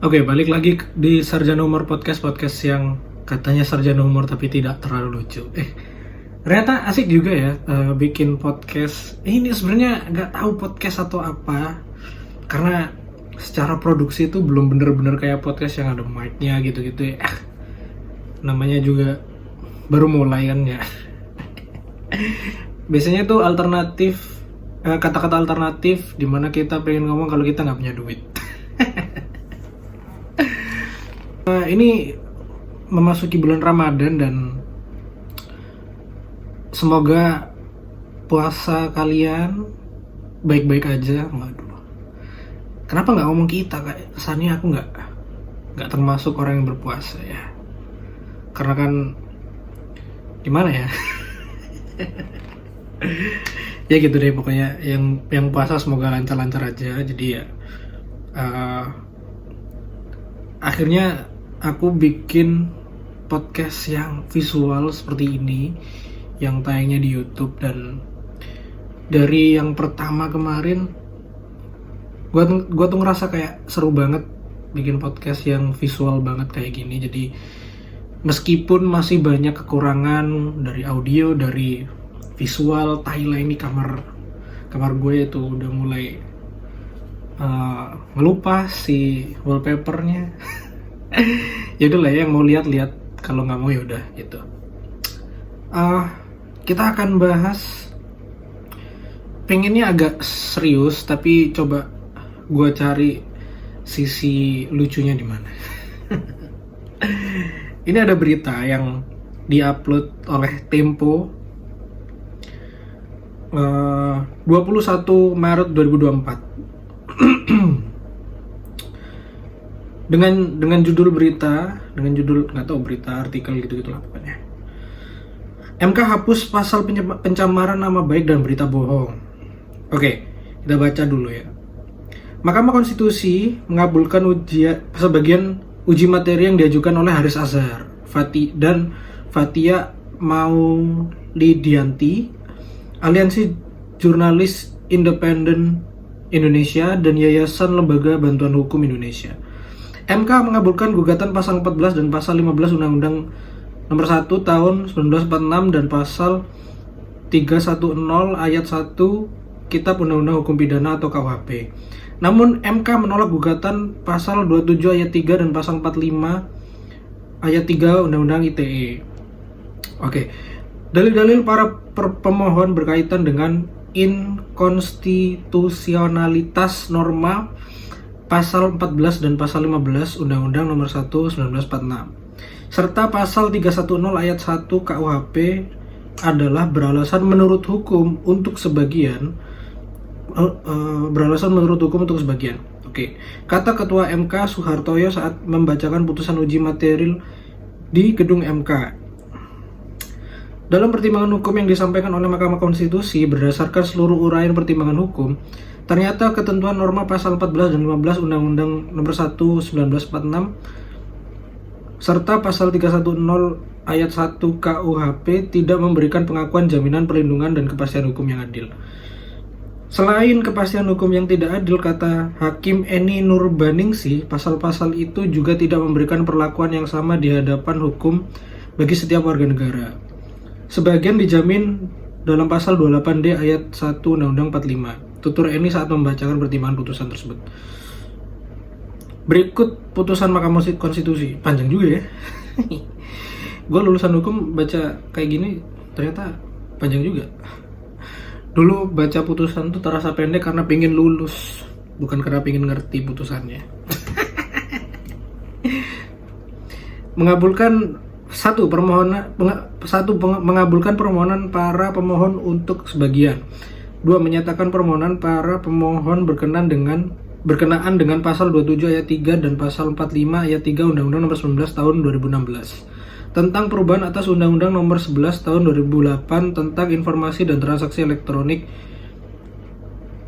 Oke, balik lagi di Sarjana Humor Podcast yang katanya sarjana humor tapi tidak terlalu lucu. Ternyata asik juga ya bikin podcast. Ini sebenarnya nggak tahu podcast atau apa, karena secara produksi itu belum bener-bener kayak podcast yang ada mic-nya gitu-gitu ya. Namanya juga baru mulai kan ya. Biasanya itu alternatif, kata-kata alternatif dimana kita pengen ngomong kalau kita nggak punya duit. Ini memasuki bulan Ramadan dan semoga puasa kalian baik-baik aja. Waduh, kenapa nggak ngomong kita? Kayak kesannya aku nggak termasuk orang yang berpuasa ya. Karena kan gimana ya? Ya gitu deh pokoknya. Yang puasa semoga lancar-lancar aja. Jadi ya akhirnya aku bikin podcast yang visual seperti ini, yang tayangnya di YouTube. Dan dari yang pertama kemarin gua tuh ngerasa kayak seru banget bikin podcast yang visual banget kayak gini. Jadi meskipun masih banyak kekurangan dari audio, dari visual, Thailand ini kamar gue itu udah mulai ngelupas si wallpapernya. Yaudah lah ya, yang mau lihat kalau nggak mau yaudah gitu. Kita akan bahas, pengennya agak serius tapi coba gue cari sisi lucunya di mana. Ini ada berita yang diupload oleh Tempo 21 Maret 2024. dengan judul nggak tahu, berita artikel gitu lah pokoknya. MK hapus pasal pencemaran nama baik dan berita bohong. Oke, kita baca dulu ya. Mahkamah Konstitusi mengabulkan sebagian uji materi yang diajukan oleh Haris Azhar, dan Fatia Maulidianti, Aliansi Jurnalis Independen Indonesia, dan Yayasan Lembaga Bantuan Hukum Indonesia. MK mengabulkan gugatan pasal 14 dan pasal 15 Undang-Undang Nomor 1 Tahun 1946 dan pasal 310 Ayat 1 Kitab Undang-Undang Hukum Pidana atau KUHP. Namun MK menolak gugatan pasal 27 Ayat 3 dan pasal 45 Ayat 3 Undang-Undang ITE. Oke. Dalil-dalil para pemohon berkaitan dengan inkonstitusionalitas norma pasal 14 dan pasal 15 Undang-Undang Nomor 1 1946 serta pasal 310 ayat 1 KUHP adalah beralasan menurut hukum untuk sebagian. Oke. Kata Ketua MK Suhartoyo saat membacakan putusan uji materi di gedung MK. Dalam pertimbangan hukum yang disampaikan oleh Mahkamah Konstitusi berdasarkan seluruh uraian pertimbangan hukum, ternyata ketentuan norma pasal 14 dan 15 Undang-Undang Nomor 1 1946 serta pasal 310 ayat 1 KUHP tidak memberikan pengakuan, jaminan, perlindungan, dan kepastian hukum yang adil. Selain kepastian hukum yang tidak adil, kata Hakim Eni Nurbaningsih, pasal-pasal itu juga tidak memberikan perlakuan yang sama di hadapan hukum bagi setiap warga negara. Sebagian dijamin dalam pasal 28D ayat 1 Undang-Undang 45. Tutur Eni saat membacakan pertimbangan putusan tersebut. Berikut putusan Mahkamah Konstitusi. Panjang juga ya. Gue lulusan hukum baca kayak gini ternyata panjang juga. Dulu baca putusan tuh terasa pendek karena pengen lulus, bukan karena pengen ngerti putusannya. Mengabulkan permohonan para pemohon untuk sebagian. 2. Menyatakan permohonan para pemohon berkenaan dengan pasal 27 ayat 3 dan pasal 45 ayat 3 Undang-Undang Nomor 19 Tahun 2016 tentang perubahan atas Undang-Undang Nomor 11 Tahun 2008 tentang informasi dan transaksi elektronik,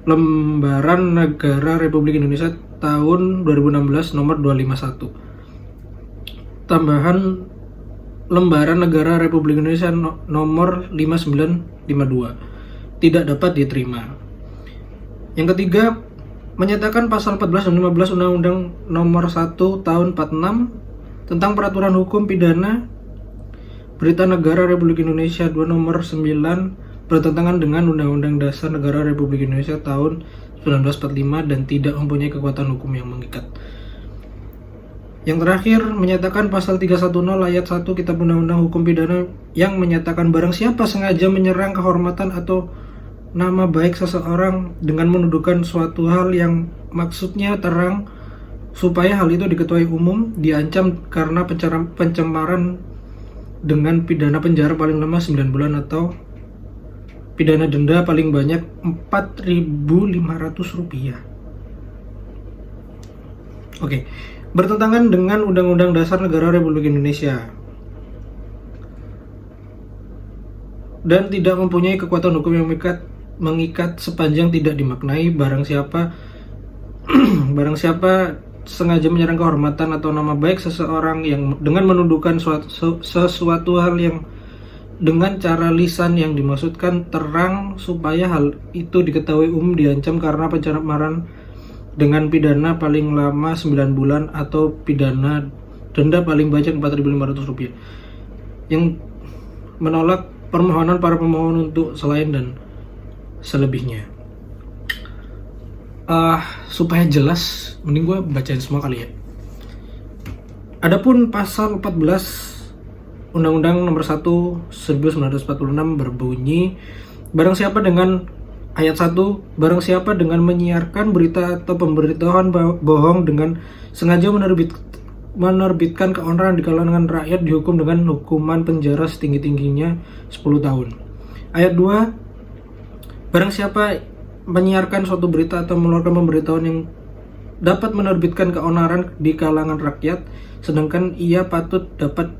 Lembaran Negara Republik Indonesia Tahun 2016 Nomor 251. Tambahan Lembaran Negara Republik Indonesia Nomor 5952 tidak dapat diterima. Yang ketiga, menyatakan pasal 14 dan 15 Undang-Undang Nomor 1 Tahun 46 tentang Peraturan Hukum Pidana Berita Negara Republik Indonesia 2 Nomor 9 bertentangan dengan Undang-Undang Dasar Negara Republik Indonesia tahun 1945 dan tidak mempunyai kekuatan hukum yang mengikat. Yang terakhir, menyatakan pasal 310 ayat 1 Kitab Undang-Undang Hukum Pidana yang menyatakan barang siapa sengaja menyerang kehormatan atau nama baik seseorang dengan menuduhkan suatu hal yang maksudnya terang supaya hal itu diketahui umum, diancam karena pencemaran dengan pidana penjara paling lama 9 bulan atau pidana denda paling banyak Rp4.500. Oke, bertentangan dengan Undang-Undang Dasar Negara Republik Indonesia dan tidak mempunyai kekuatan hukum yang mengikat sepanjang tidak dimaknai barang siapa sengaja menyerang kehormatan atau nama baik seseorang yang dengan menuduhkan sesuatu hal yang dengan cara lisan yang dimaksudkan terang supaya hal itu diketahui umum, diancam karena pencemaran dengan pidana paling lama 9 bulan atau pidana denda paling banyak Rp4.500, yang menolak permohonan para pemohon untuk selain dan selebihnya. Supaya jelas, mending gue bacain semua kali ya. Adapun pasal 14 Undang-Undang Nomor 1 1946 berbunyi, barang siapa dengan ayat 1, barang siapa dengan menyiarkan berita atau pemberitahuan bohong dengan sengaja menerbitkan keonaran di kalangan rakyat dihukum dengan hukuman penjara setinggi-tingginya 10 tahun. Ayat 2, barang siapa menyiarkan suatu berita atau mengeluarkan pemberitahuan yang dapat menerbitkan keonaran di kalangan rakyat, sedangkan ia patut dapat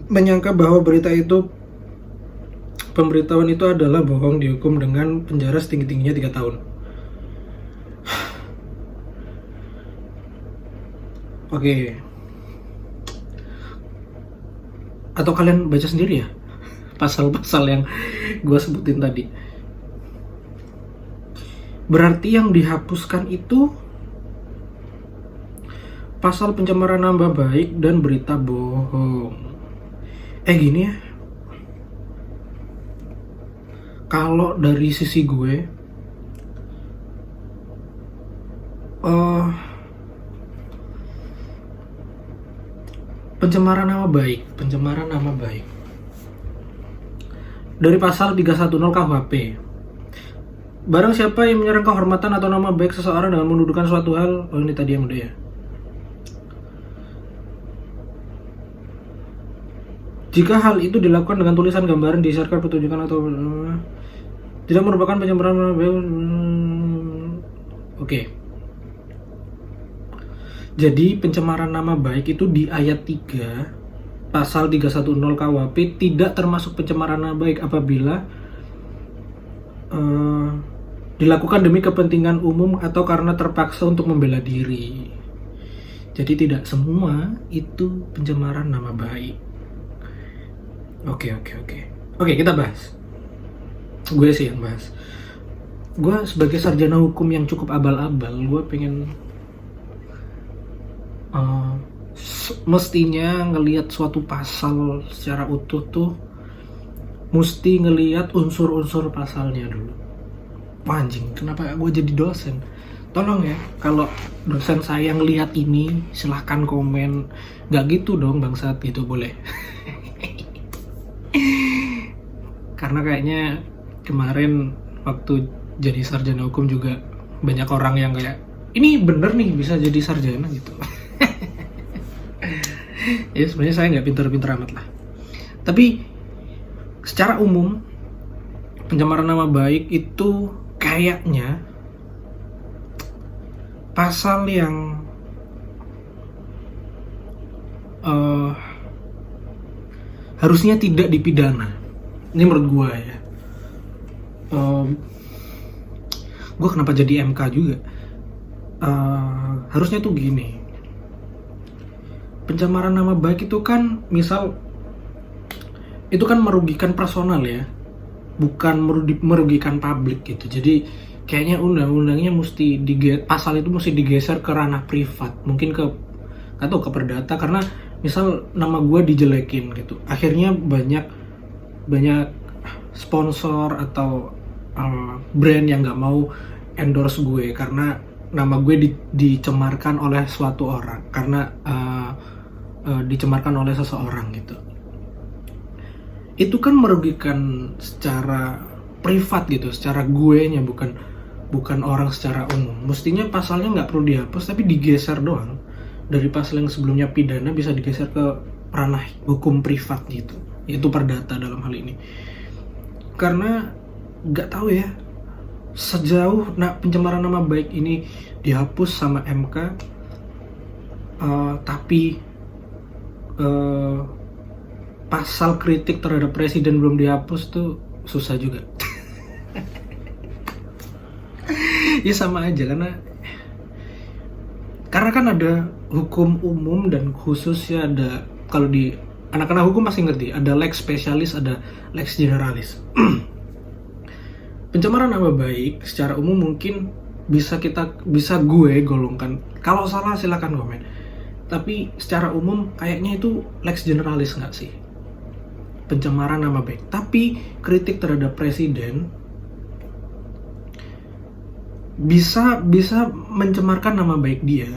menyangka bahwa pemberitahuan itu adalah bohong, dihukum dengan penjara setinggi-tingginya 3 tahun. Oke. Atau kalian baca sendiri ya pasal-pasal yang gue sebutin tadi. Berarti yang dihapuskan itu pasal pencemaran nama baik dan berita bohong. Gini ya, kalau dari sisi gue, pencemaran nama baik dari pasal 310 KUHP. Barang siapa yang menyerang kehormatan atau nama baik seseorang dengan menuduhkan suatu hal, ini tadi yang udah ya. Jika hal itu dilakukan dengan tulisan, gambaran, disiarkan, pertunjukan atau tidak merupakan pencemaran nama baik. Oke. Jadi pencemaran nama baik itu di ayat 3 pasal 310 KUHP tidak termasuk pencemaran nama baik apabila dilakukan demi kepentingan umum atau karena terpaksa untuk membela diri. Jadi tidak semua itu pencemaran nama baik. Oke, kita bahas. Gue sih yang bahas. Gue sebagai sarjana hukum yang cukup abal-abal, gue pengen mestinya ngelihat suatu pasal secara utuh tuh mesti ngelihat unsur-unsur pasalnya dulu. Wah, anjing, kenapa gue jadi dosen? Tolong ya, kalau dosen saya ngelihat ini silahkan komen. Gak gitu dong bangsat, gitu boleh. Karena kayaknya kemarin waktu jadi sarjana hukum juga banyak orang yang kayak, ini bener nih bisa jadi sarjana gitu. Ya sebenarnya saya nggak pinter-pinter amat lah. Tapi secara umum pencemaran nama baik itu kayaknya pasal yang harusnya tidak dipidana. Ini menurut gue ya. Gue kenapa jadi MK juga? Harusnya tuh gini. Pencemaran nama baik itu kan misal itu kan merugikan personal ya, bukan merugikan publik gitu. Jadi kayaknya undang-undangnya pasal itu mesti digeser ke ranah privat, mungkin ke atau ke perdata, karena misal nama gue dijelekin gitu, akhirnya banyak sponsor atau brand yang nggak mau endorse gue karena nama gue dicemarkan oleh suatu orang, karena dicemarkan oleh seseorang gitu. Itu kan merugikan secara privat gitu, secara gue nya, bukan orang secara umum. Mestinya pasalnya nggak perlu dihapus, tapi digeser doang. Dari pasal yang sebelumnya pidana bisa digeser ke ranah hukum privat gitu, yaitu perdata dalam hal ini. Karena nggak tahu ya, sejauh pencemaran nama baik ini dihapus sama MK, tapi pasal kritik terhadap presiden belum dihapus tuh susah juga. Ya sama aja, karena kan ada hukum umum dan khusus ya. Ada, kalau di anak-anak hukum pasti ngerti, ada lex spesialis, ada lex generalis. Pencemaran nama baik secara umum mungkin bisa gue golongkan, kalau salah silakan komen, tapi secara umum kayaknya itu lex generalis nggak sih, pencemaran nama baik. Tapi kritik terhadap presiden bisa mencemarkan nama baik dia.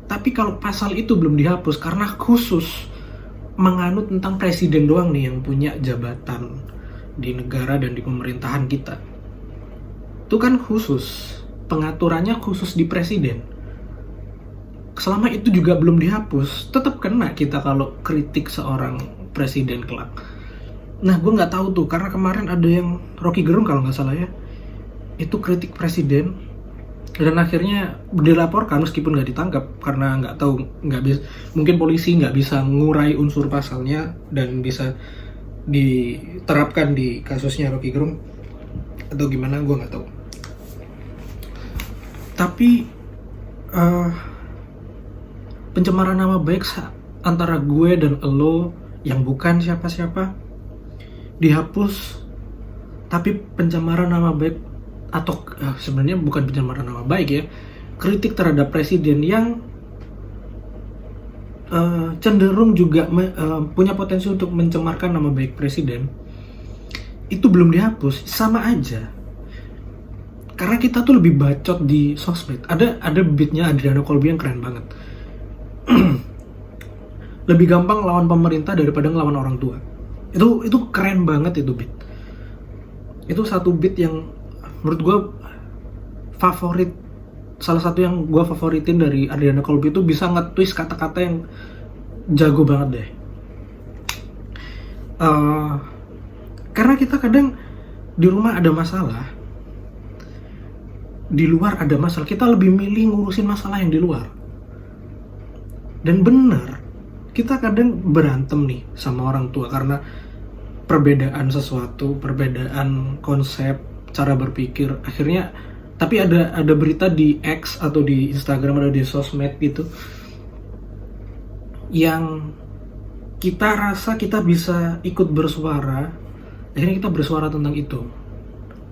Tapi kalau pasal itu belum dihapus karena khusus menganut tentang presiden doang nih yang punya jabatan di negara dan di pemerintahan kita, itu kan khusus, pengaturannya khusus di presiden. Selama itu juga belum dihapus, tetap kena kita kalau kritik seorang presiden kelak. Nah, gue nggak tahu tuh, karena kemarin ada yang Rocky Gerung kalau nggak salah ya, itu kritik presiden dan akhirnya dilaporkan meskipun nggak ditangkap karena nggak tahu, mungkin polisi nggak bisa ngurai unsur pasalnya dan bisa diterapkan di kasusnya Rocky Gerung atau gimana, gue nggak tahu. Tapi pencemaran nama baik antara gue dan elo yang bukan siapa-siapa dihapus, tapi pencemaran nama baik atau sebenarnya bukan pencemaran nama baik ya, kritik terhadap presiden yang cenderung juga punya potensi untuk mencemarkan nama baik presiden, itu belum dihapus, sama aja. Karena kita tuh lebih bacot di sosmed. Ada beatnya Adriano Colby yang keren banget. Lebih gampang lawan pemerintah daripada ngelawan orang tua. Itu keren banget itu beat. Itu satu beat yang menurut gue favorit, salah satu yang gue favoritin dari Adriano Colby. Itu bisa nge-twist kata-kata yang jago banget deh. Karena kita kadang di rumah ada masalah, di luar ada masalah, kita lebih milih ngurusin masalah yang di luar. Dan bener, kita kadang berantem nih sama orang tua karena perbedaan sesuatu, perbedaan konsep, cara berpikir. Akhirnya, tapi ada berita di X atau di Instagram atau di sosmed gitu yang kita rasa kita bisa ikut bersuara, akhirnya kita bersuara tentang itu.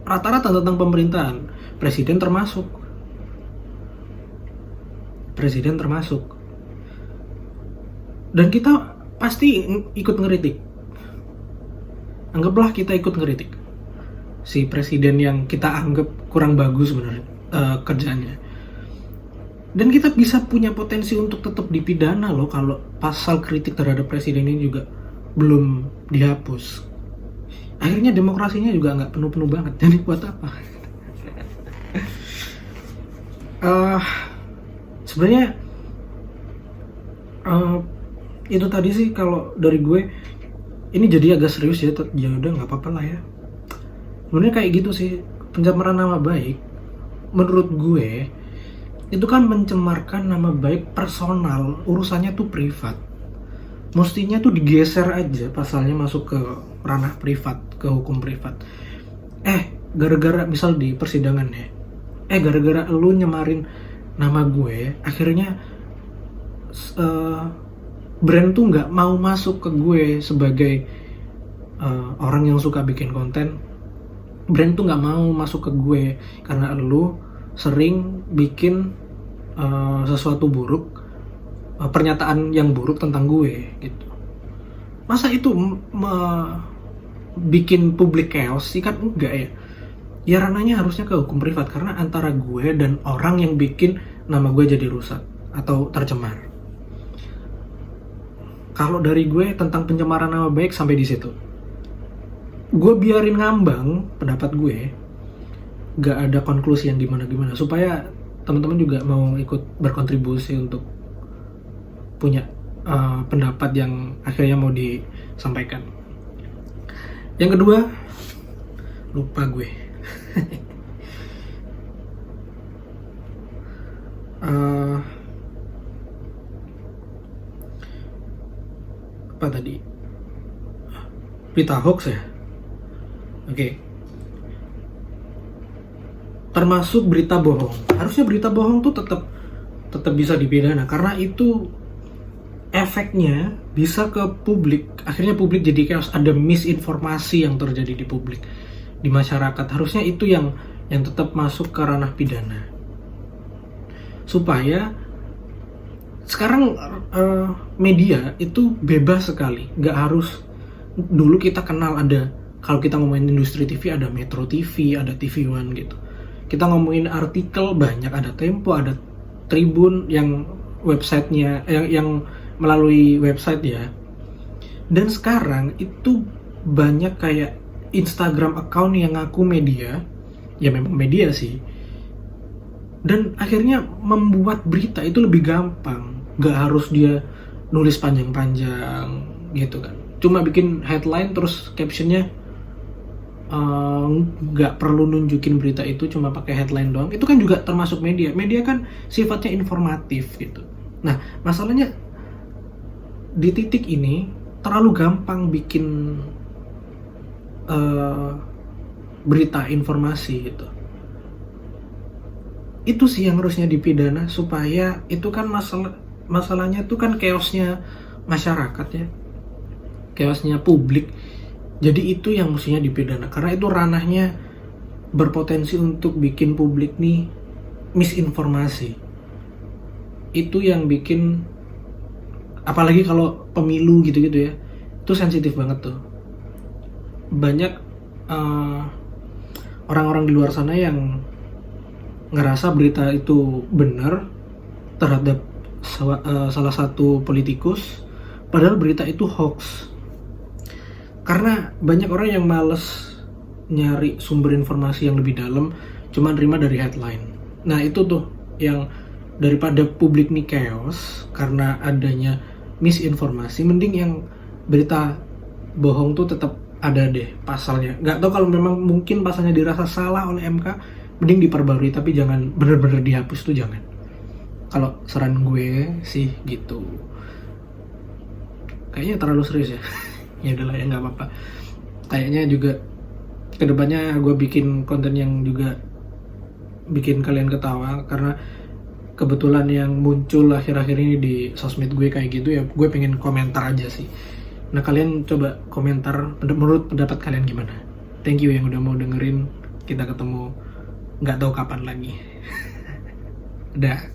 Rata-rata tentang pemerintahan, presiden termasuk. Dan kita pasti ikut ngeritik. Anggaplah kita ikut ngeritik si presiden yang kita anggap kurang bagus sebenarnya kerjaannya. Dan kita bisa punya potensi untuk tetap dipidana loh kalau pasal kritik terhadap presiden ini juga belum dihapus. Akhirnya demokrasinya juga nggak penuh-penuh banget. Jadi buat apa? Sebenarnya itu tadi sih kalau dari gue. Ini jadi agak serius ya. Ya udah nggak apa-apa lah ya. Sebenarnya kayak gitu sih, pencemaran nama baik. Menurut gue itu kan mencemarkan nama baik personal, urusannya tuh privat. Mestinya tuh digeser aja pasalnya masuk ke ranah privat, ke hukum privat. Gara-gara misal di persidangan ya, gara-gara lu nyemarin nama gue, akhirnya brand tuh nggak mau masuk ke gue sebagai orang yang suka bikin konten. brand tuh nggak mau masuk ke gue karena lu sering bikin sesuatu buruk, pernyataan yang buruk tentang gue gitu. Masa itu bikin publik chaos sih? Kan enggak ya. Ya ranahnya harusnya ke hukum privat, karena antara gue dan orang yang bikin nama gue jadi rusak atau tercemar. Kalau dari gue tentang pencemaran nama baik sampai di situ. Gue biarin ngambang pendapat gue, gak ada konklusi yang gimana-gimana, supaya teman-teman juga mau ikut berkontribusi untuk punya pendapat yang akhirnya mau disampaikan. Yang kedua, lupa gue. Apa tadi? Berita hoax ya? Oke. Termasuk berita bohong. Harusnya berita bohong tuh tetap bisa dipidana, karena itu efeknya bisa ke publik. Akhirnya publik jadi chaos, ada misinformasi yang terjadi di publik, di masyarakat. Harusnya itu yang tetap masuk ke ranah pidana. Supaya sekarang media itu bebas sekali, nggak harus dulu kita kenal ada, kalau kita ngomongin industri TV ada Metro TV, ada TV One gitu. Kita ngomongin artikel banyak, ada Tempo, ada Tribun yang websitenya yang melalui website ya. Dan sekarang itu banyak kayak Instagram account yang ngaku media, ya memang media sih, dan akhirnya membuat berita itu lebih gampang. Gak harus dia nulis panjang-panjang gitu kan, cuma bikin headline terus captionnya nggak perlu nunjukin berita itu, cuma pakai headline doang. Itu kan juga termasuk media. Media kan sifatnya informatif gitu. Nah masalahnya di titik ini terlalu gampang bikin berita informasi gitu. Itu sih yang harusnya dipidana, supaya itu kan masalahnya itu kan chaosnya masyarakat ya, chaosnya publik. Jadi itu yang mestinya dipidana, karena itu ranahnya berpotensi untuk bikin publik nih misinformasi. Itu yang bikin, apalagi kalau pemilu gitu-gitu ya, itu sensitif banget tuh. Banyak orang-orang di luar sana yang ngerasa berita itu benar terhadap salah satu politikus, padahal berita itu hoax. Karena banyak orang yang males nyari sumber informasi yang lebih dalam, cuma nerima dari headline. Nah itu tuh yang, daripada publik nih chaos karena adanya misinformasi, mending yang berita bohong tuh tetap ada deh pasalnya. Nggak tahu kalau memang mungkin pasalnya dirasa salah oleh MK, mending diperbarui, tapi jangan bener-bener dihapus tuh, jangan. Kalau saran gue sih gitu. Kayaknya terlalu serius ya. Ya udahlah ya, nggak apa-apa. Kayaknya juga kedepannya gue bikin konten yang juga bikin kalian ketawa, karena kebetulan yang muncul akhir-akhir ini di sosmed gue kayak gitu ya, gue pengen komentar aja sih. Nah kalian coba komentar menurut pendapat kalian gimana. Thank you yang udah mau dengerin. Kita ketemu nggak tahu kapan lagi. Dah.